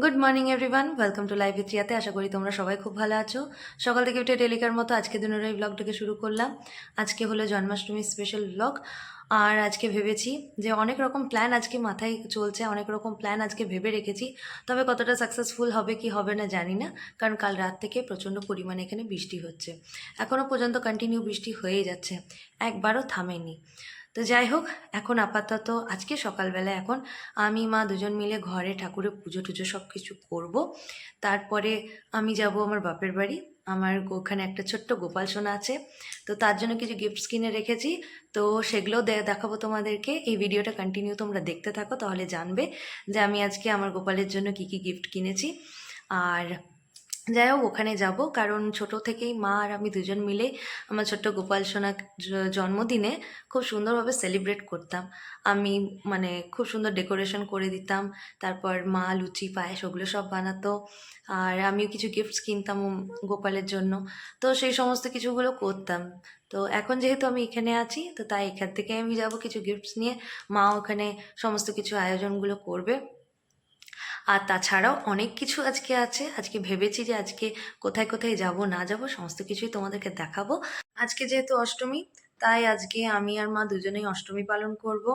Good morning everyone, welcome to live with রিয়াতে। আশা করি তোমরা সবাই খুব ভালো আছো। সকাল থেকে উঠে ডেলিকার মতো আজকে দিনের এই ব্লগটাকে শুরু করলাম। আজকে হলো জন্মাষ্টমী স্পেশাল ব্লগ। আর আজকে ভেবেছি যে অনেক রকম প্ল্যান আজকে মাথায় চলছে, অনেক রকম প্ল্যান আজকে ভেবে রেখেছি। তবে কতটা সাকসেসফুল হবে কি হবে না জানি না, কারণ কাল রাত থেকে প্রচণ্ড পরিমাণে এখানে বৃষ্টি হচ্ছে। এখনও পর্যন্ত কন্টিনিউ বৃষ্টি হয়েই যাচ্ছে, একবারও থামেনি। তো যাই হোক, এখন আপাতত আজকে সকালবেলা এখন আমি মা দুজন মিলে ঘরে ঠাকুরের পুজো টুজো সব কিছু করবো। তারপরে আমি যাব আমার বাপের বাড়ি। আমার ওখানে একটা ছোট্ট গোপাল সোনা আছে, তো তার জন্য কিছু গিফটস কিনে রেখেছি। তো সেগুলোও দেখাবো তোমাদেরকে। এই ভিডিওটা কন্টিনিউ তোমরা দেখতে থাকো, তাহলে জানবে যে আমি আজকে আমার গোপালের জন্য কি কি গিফট কিনেছি। আর যাই হোক, ওখানে যাব কারণ ছোট থেকেই মা আর আমি দুজন মিলে আমার ছোট্ট গোপাল সোনা জন্মদিনে খুব সুন্দরভাবে সেলিব্রেট করতাম। আমি মানে খুব সুন্দর ডেকোরেশন করে দিতাম, তারপর মা লুচি পায়েস ওগুলো সব বানাতো, আর আমিও কিছু গিফটস কিনতাম গোপালের জন্য। তো সেই সমস্ত কিছুগুলো করতাম। তো এখন যেহেতু আমি এখানে আছি, তো তাই এখান থেকে আমি যাব কিছু গিফটস নিয়ে। মা ওখানে সমস্ত কিছু আয়োজনগুলো করবে। আর তাছাড়াও অনেক কিছু আজকে আছে। আজকে ভেবেছি যে আজকে কোথায় কোথায় যাব না যাব সমস্ত কিছুই তোমাদেরকে দেখাবো। আজকে যেহেতু অষ্টমী, তাই আজকে আমি আর মা দুজনেই অষ্টমী পালন করব।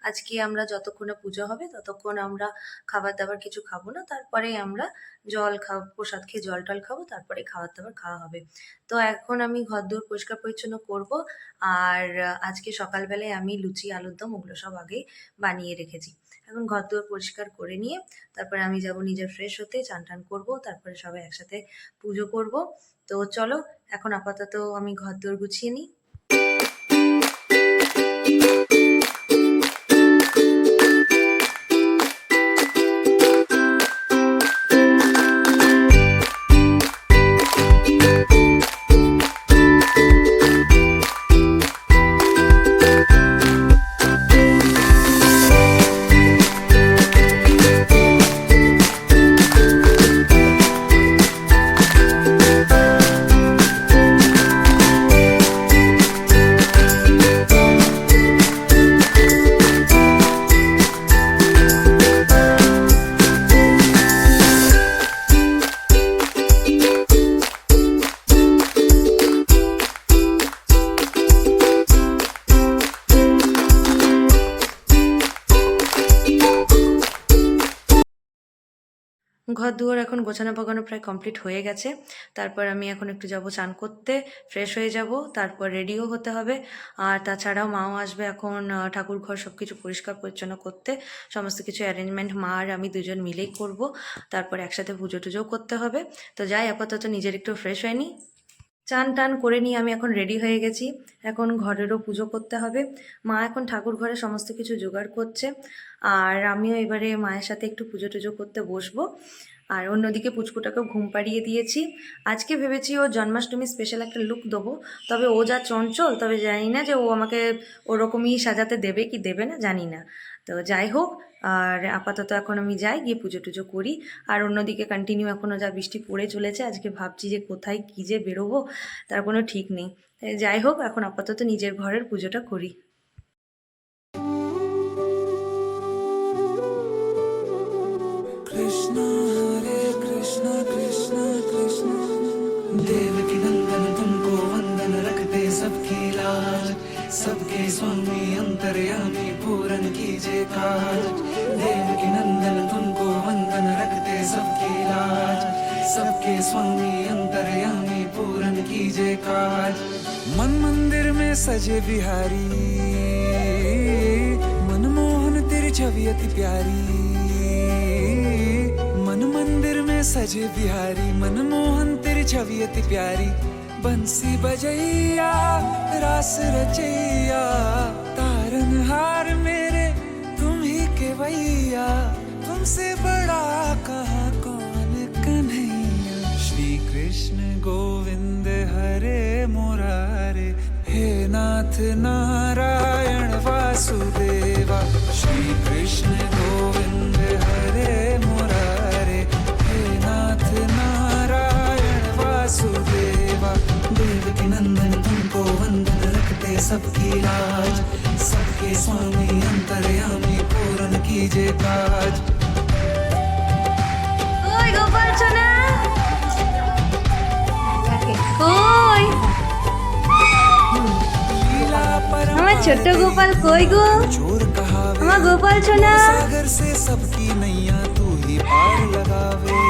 আজকে আমরা যতক্ষণে পুজো হবে ততক্ষণ আমরা খাবার দাবার কিছু খাবো না, তারপরে আমরা জল খাবো, প্রসাদ খেয়ে জল টল খাবো, তারপরে খাবার দাবার খাওয়া হবে। তো এখন আমি ঘরদোর পরিষ্কার পরিচ্ছন্ন করব। আর আজকে সকালবেলায় আমি লুচি আলুর দম ওগুলো সব আগেই বানিয়ে রেখেছি। এখন ঘরদোর পরিষ্কার করে নিয়ে তারপরে আমি যাব নিজে ফ্রেশ হতে, চান টান করবো, তারপরে সবাই একসাথে পুজো করব। তো চলো, এখন আপাতত আমি ঘরদোর গুছিয়ে নিই। ঘর দুয়ার এখন গোছানো পাকানো প্রায় কমপ্লিট হয়ে গেছে। তারপর আমি এখন একটু যাব চান করতে, ফ্রেশ হয়ে যাব, তারপর রেডিও হতে হবে। আর তাছাড়াও মাও আসবে এখন ঠাকুর ঘর সব কিছু পরিষ্কার পরিচ্ছন্ন করতে। সমস্ত কিছু অ্যারেঞ্জমেন্ট মা আর আমি দুজন মিলেই করব। তারপর একসাথে পুজো টুজোও করতে হবে। তো যাই, আপাতত নিজের একটু ফ্রেশ হয়ে নিই। চান টান করে নিয়ে আমি এখন রেডি হয়ে গেছি। এখন ঘরেরও পুজো করতে হবে। মা এখন ঠাকুর ঘরে সমস্ত কিছু জোগাড় করছে, আর আমিও এবারে মায়ের সাথে একটু পুজো টুজো করতে বসবো। আর অন্যদিকে পুচকুটাকেও ঘুম পাড়িয়ে দিয়েছি। আজকে ভেবেছি ও জন্মাষ্টমী স্পেশাল একটা লুক দেবো, তবে ও যা চঞ্চল, তবে জানি না যে ও আমাকে ওরকমই সাজাতে দেবে কি দেবে না জানি না। তো যাই হোক, আর আপাতত এখন আমি যাই, গিয়ে পুজো টুজো করি। আর অন্যদিকে কন্টিনিউ এখনও যা বৃষ্টি পড়ে চলেছে, আজকে ভাবছি যে কোথায় কী যে বেরোবো তার কোনো ঠিক নেই। যাই হোক, এখন আপাতত নিজের ঘরের পুজোটা করি। कृष्ण हरे कृष्ण कृष्ण कृष्ण देवकी नंदन तुमको वंदन रखते सबकी लाज, सबके स्वामी अंतर्यामी पूरन कीजिए काज। देवकी नंदन तुमको वंदन रखते सबकी लाज, सबके स्वामी अंतर्यामी पूरन कीजिए काज। मन मंदिर में सजे बिहारी, मनमोहन तेरी छवि अति प्यारी। मन मंदिर में सजे बिहारी, मनमोहन तेरी छवि अति प्यारी। बंसी बजैया रास रचैया, तारनहार मेरे तुम ही केवैया। तुमसे बड़ा कहाँ कौन कन्हैया। श्री कृष्ण गोविंद हरे मुरारे, हे नाथ नारायण वासुदेवा। श्री कृष्ण गोविंद हरे मुरारे, हे नाथ नारायण वासुदेवा। देवकी नंदन तुमको वंदन रखते सबकी लाज, सबके स्वामी अंतर्यामी पूरन कीजिए काज। আমার ছোট্ট গোপাল কই গো, चोर कहावे আমার গোপাল সোনা। सागर से सबकी नैया तू ही पार लगावे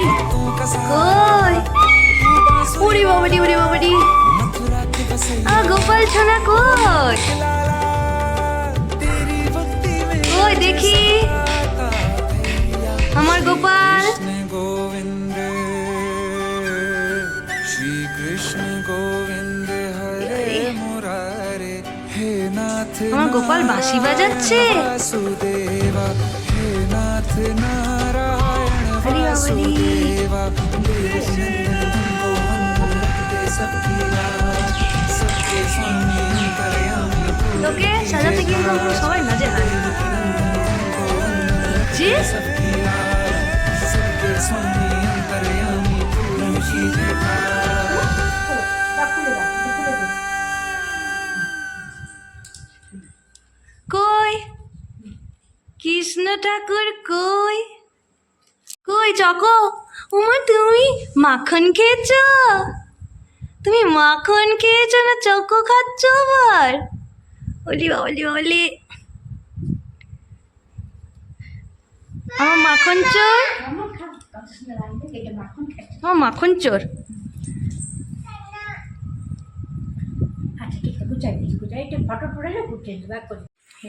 भक्तों का কই? सहारा ওরে বাবারি ওরে বাবারি, मथुरा के बसैया আমার গোপাল সোনা কই? लाला तेरी भक्ति में কই দেখি आता भैया আমার গোপাল। कृष्ण गोविंद श्री कृष्ण गोविंद हरे मुरारे हे नाथ আমার গোপাল বাঁশি বাজাচ্ছে। वासुदेवा हे नाथ नारायण हरि बाबा रे। वासुदेवा देवकी नंदन तुमको वंदन रखते सबकी लाज सबके स्वामी अंतर्यामी তোকে সাজাতে কিন্তু আমরা সবাই নাজে হার জি। सबकी लाज सबके स्वामी अंतर्यामी पूर्ण कीजिए কই কৃষ্ণ ঠাকুর কই? কই চকো, উমা তুমি মাখন খেয়েছো? তুমি মাখন খেয়েছো না চকো খাচ্ছ আবার? ওলি বাবলি বাবলি, আমার মাখন চোর, আমার মাখন চোর।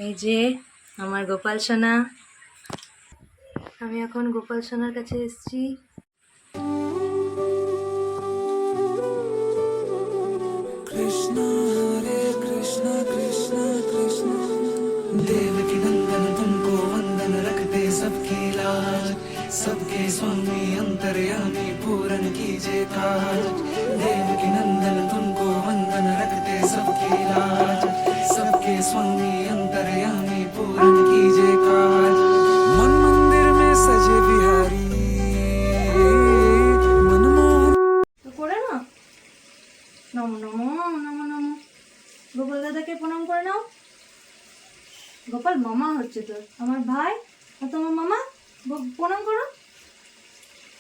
এই যে আমার গোপাল সোনা, আমি এখন গোপাল সোনার কাছে এসেছি। कृष्ण हरे कृष्ण कृष्ण कृष्ण देवकी नंदन तुमको वंदन रखते सबकी लाज सबके स्वामी अंतर्यामी पूर्ण कीजिए काज देवकी नंदन तुमको वंदन रखते सबकी लाज सबके स्वामी अंतर्यामी पूर्ण कीजिए काज मन मंदिर में सजे बिहारी मनमोहन তো করে না, নমো নমো নমো নমো, গোপাল দাদাকে প্রণাম করে নাও। গোপাল মামা হচ্ছে তোর, আমার ভাই আর তোমার মামা, প্রণাম করো,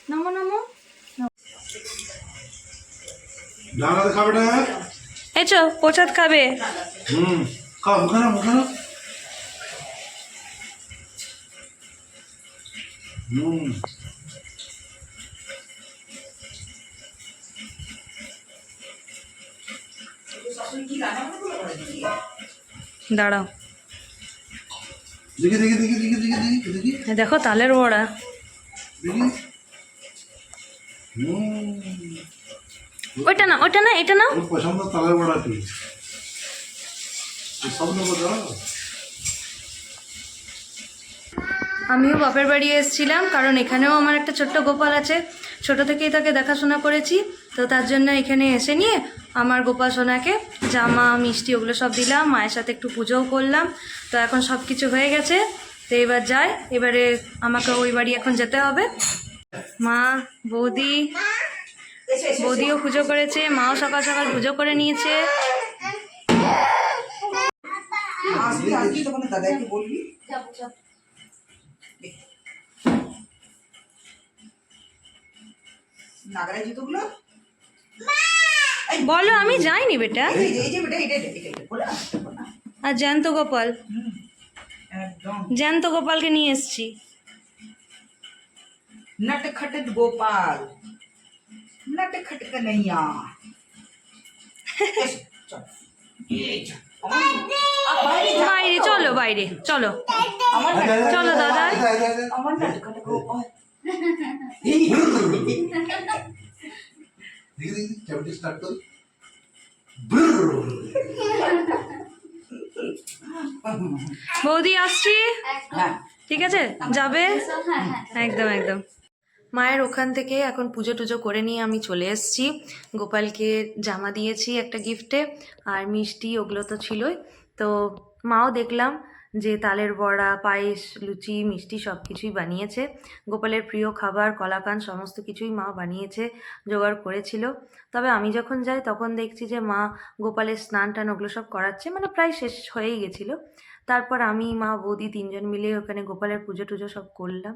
নমো নমো। ডাঙাতে খাবে না? এই চো প্রসাদ খাবে। খাও, মুখে নাও, মুখে নাও। দাঁড়াও, দেখি দেখি দেখি দেখি দেখি দেখি দেখি এই দেখো তালের বড়া। দেখি ওইটা না ওইটা না, এটা না। ওর পছন্দ তালের বড়া কি সব নেবো দাও। আমিও বাপের বাড়ি এসেছিলাম, কারণ এখানেও আমার একটা ছোট্ট গোপাল আছে, ছোট থেকেই তাকে দেখাশোনা করেছি, তো তার জন্য এখানে এসে নিয়ে আমার গোপাল সোনাকে জামা মিষ্টি ওগুলো সব দিলাম, মায়ের সাথে একটু পুজোও করলাম। তো এখন সব কিছু হয়ে গেছে, তো এবার যাই, এবারে আমাকে ওই বাড়ি এখন যেতে হবে। মা বৌদি, বৌদিও পুজো করেছে, মাও সকাল সকাল পুজো করে নিয়েছে। নাগরাই জুতোগুলো বলো, আমি যাইনি বেটা। এই যে বেটা এটা বলে না আর জ্যান্ত গোপাল, একদম জ্যান্ত গোপালকে নিয়ে এসেছি। नटखट गोपाल नटखट कन्हैया বাইরে চলো, বাইরে চলো, চলো দাদা। আমার नटखट गोपाल দেখি দেখি ক্যাবিটি স্টার্ট করি। বৌদি আসছি, হ্যাঁ ঠিক আছে যাবে, একদম একদম। মায়ের ওখান থেকে এখন পুজো টুজো করে নিয়ে আমি চলে এসেছি। গোপালকে জামা দিয়েছি একটা গিফটে, আর মিষ্টি ওগুলো তো ছিলই। তো মাও দেখলাম যে তালের বড়া, পায়েস, লুচি, মিষ্টি সব কিছুই বানিয়েছে। গোপালের প্রিয় খাবার কলাকান সমস্ত কিছুই মা বানিয়েছে, জোগাড় করেছিল। তবে আমি যখন যাই তখন দেখছি যে মা গোপালের স্নান টান ওগুলো সব করাচ্ছে, মানে প্রায় শেষ হয়েই গেছিলো। তারপর আমি মা বৌদি তিনজন মিলে ওখানে গোপালের পুজো টুজো সব করলাম।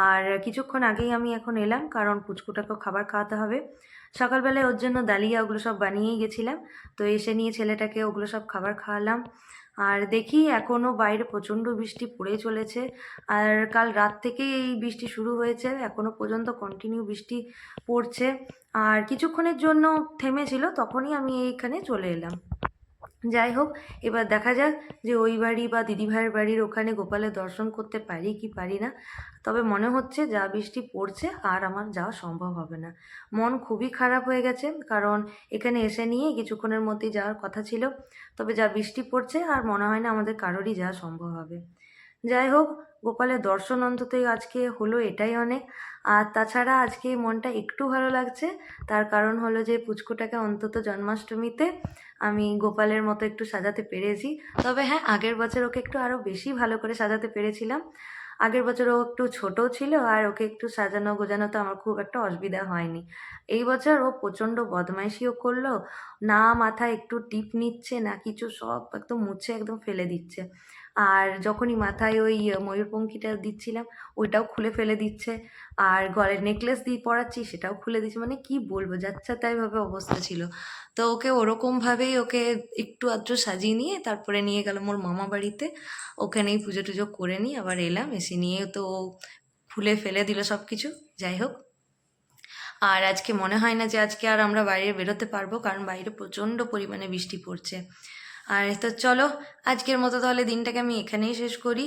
আর কিছুক্ষণ আগেই আমি এখন এলাম, কারণ পুচকুটাকেও খাবার খাওয়াতে হবে। সকালবেলায় ওর জন্য ডালিয়া ওগুলো সব বানিয়েই গেছিলাম, তো এসে নিয়ে ছেলেটাকে ওগুলো সব খাবার খাওয়ালাম। আর দেখি এখনও বাইরে প্রচণ্ড বৃষ্টি পড়ে চলেছে, আর কাল রাত থেকেই এই বৃষ্টি শুরু হয়েছে, এখনও পর্যন্ত কন্টিনিউ বৃষ্টি পড়ছে। আর কিছুক্ষণের জন্য থেমেছিল, তখনই আমি এইখানে চলে এলাম। যাই হোক, এবার দেখা যাক যে ওই বাড়ি বা দিদিভাইয়ের বাড়ির ওখানে গোপালের দর্শন করতে পারি কি পারি না। তবে মনে হচ্ছে যা বৃষ্টি পড়ছে আর আমার যাওয়া সম্ভব হবে না। মন খুবই খারাপ হয়ে গেছে, কারণ এখানে এসে নিয়ে কিছুক্ষণের মধ্যেই যাওয়ার কথা ছিল, তবে যা বৃষ্টি পড়ছে আর মনে হয় না আমাদের কারোরই যাওয়া সম্ভব হবে। যাই হোক, গোপালের দর্শন অন্তত আজকে হলো, এটাই অনেক। আর তাছাড়া আজকে মনটা একটু ভালো লাগছে, তার কারণ হলো যে পুচকুটাকে অন্তত জন্মাষ্টমীতে আমি গোপালের মতো একটু সাজাতে পেরেছি। তবে হ্যাঁ, আগের বছর ওকে একটু আরও বেশি ভালো করে সাজাতে পেরেছিলাম। আগের বছর ও একটু ছোটো ছিল, আর ওকে একটু সাজানো গোজানোতে আমার খুব একটা অসুবিধা হয়নি। এই বছর ও প্রচণ্ড বদমাইশিও করলো, না মাথায় একটু টিপ নিচ্ছে না কিছু, সব একদম মুছে একদম ফেলে দিচ্ছে। আর যখনই মাথায় ওই ময়ূরপঙ্খীটা দিচ্ছিলাম ওইটাও খুলে ফেলে দিচ্ছে, আর গলায় নেকলেস দিয়ে পরাচ্ছি সেটাও খুলে দিচ্ছে, মানে কি বলবো, যাচ্ছা তাইভাবে অবস্থা ছিল। তো ওকে ওরকমভাবেই ওকে একটু আধটু সাজিয়ে নিয়ে তারপরে নিয়ে গেলাম ওর মামা বাড়িতে, ওখানেই পুজো টুজো করে নিয়ে আবার এলাম। এসে নিয়ে তো ও খুলে ফেলে দিল সব কিছু। যাই হোক, আর আজকে মনে হয় না যে আজকে আর আমরা বাইরে বেরোতে পারবো, কারণ বাইরে প্রচণ্ড পরিমাণে বৃষ্টি পড়ছে। আর তো চলো, আজকের মতো তাহলে দিনটাকে আমি এখানেই শেষ করি।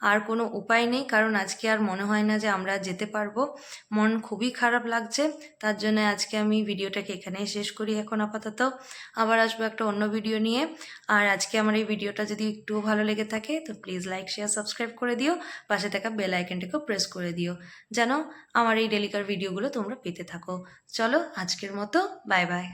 আর কোনো উপায় নেই, কারণ আজকে আর মনে হয় না যে আমরা যেতে পারবো। মন খুবই খারাপ লাগছে, তার জন্য আজকে আমি ভিডিওটাকে এখানেই শেষ করি এখন আপাতত। আবার আসবো একটা অন্য ভিডিও নিয়ে। আর আজকে আমার এই ভিডিওটা যদি একটুও ভালো লেগে থাকে তো প্লিজ লাইক শেয়ার সাবস্ক্রাইব করে দিও, পাশে থাকা বেল আইকনটাকেও প্রেস করে দিও, যেন আমার এই ডেলিকার ভিডিওগুলো তোমরা পেতে থাকো। চলো, আজকের মতো বাই বাই।